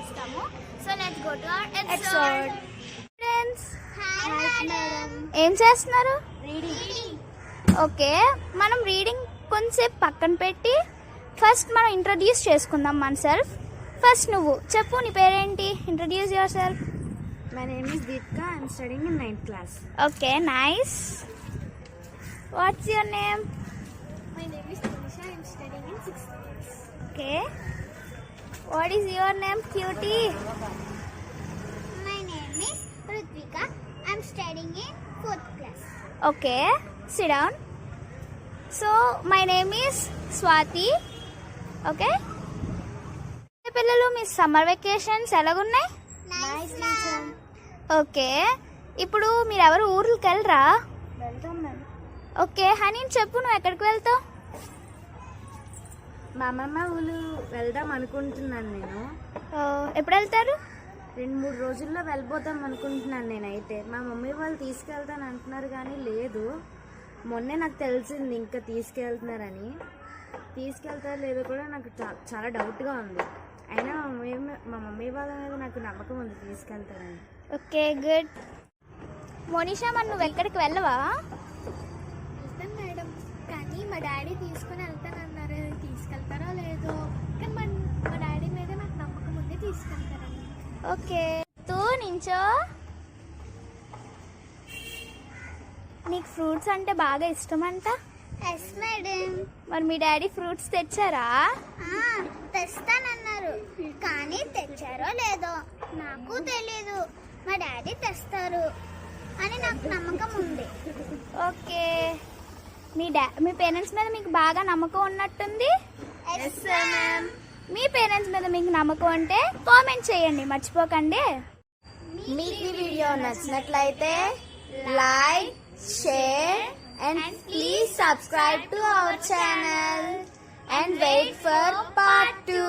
చేస్తాము. So let's go to our episode. Friends, hi madam. ఏం చేస్తున్నారు? రీడింగ్. ఓకే, మనం రీడింగ్ కొంచెంసేపు పక్కన పెట్టి ఫస్ట్ మనం ఇంట్రడ్యూస్ చేసుకుందాం మన సెల్ఫ్. ఫస్ట్ నువ్వు చెప్పు, నీ పేరేంటి? Introduce your self. My name is Deepika. I am studying in 9th class. Okay, nice. What's your name? My name is Tanisha. I am studying in 6th class. Okay, what is your name cutie? My name is Ritvika. I am studying in 4th class. Okay, sit down. So my name is Swathi. Okay పిల్లలు, మీ summer vacations ఎలాగున్నాయి? Nice teacher. Okay, ఇప్పుడు మీరు ఎవరు ఊర్లకు వెళ్ళరా? వెళ్తాం madam. Okay, honey చెప్పు, నువ్వు ఎక్కడికి వెళ్తావు? మా అమ్మమ్మ ఊళ్ళు వెళ్దాం అనుకుంటున్నాను నేను. ఎప్పుడు వెళ్తారు? 2-3 రోజుల్లో వెళ్ళిపోతాం అనుకుంటున్నాను నేనైతే. మా మమ్మీ వాళ్ళు తీసుకెళ్తాను అంటున్నారు కానీ లేదు. మొన్నే నాకు తెలిసింది ఇంకా తీసుకెళ్తున్నారని. తీసుకెళ్తారో లేదో కూడా నాకు చాలా డౌట్గా ఉంది. అయినా మా మమ్మీ వాళ్ళ మీద నాకు నమ్మకం ఉంది తీసుకెళ్తారని. Okay, good. మోనిషా, మరి నువ్వు ఎక్కడికి వెళ్ళవా? వెళ్తాను మేడం, కానీ మా డాడీ తీసుకుని వెళ్తానన్నారు. తీసుకెళ్తారో లేదో, కానీ మా డాడీ మీద నాకు నమ్మకం ఉంది తీసుకెళ్తారని. ఓకే, తూ నించో. నీకు ఫ్రూట్స్ అంటే బాగా ఇష్టమంట. Yes madam. మరి మీ డాడీ ఫ్రూట్స్ తెచ్చారా? తెస్తానన్నారు, కానీ తెచ్చారో లేదో నాకు తెలీదు. మా డాడీ తెస్తారు అని నాకు నమ్మకం ఉంది. ఓకే, మీ పేరెంట్స్ మీద మీకు బాగా నమ్మకం ఉన్నట్టుంది. మీ పేరెంట్స్ మీద మీకు నమ్మకం ఉంటే కామెంట్ చేయండి, మర్చిపోకండి. మీకు ఈ వీడియో నచ్చినట్లయితే like, share and please subscribe to our channel and wait for part 2.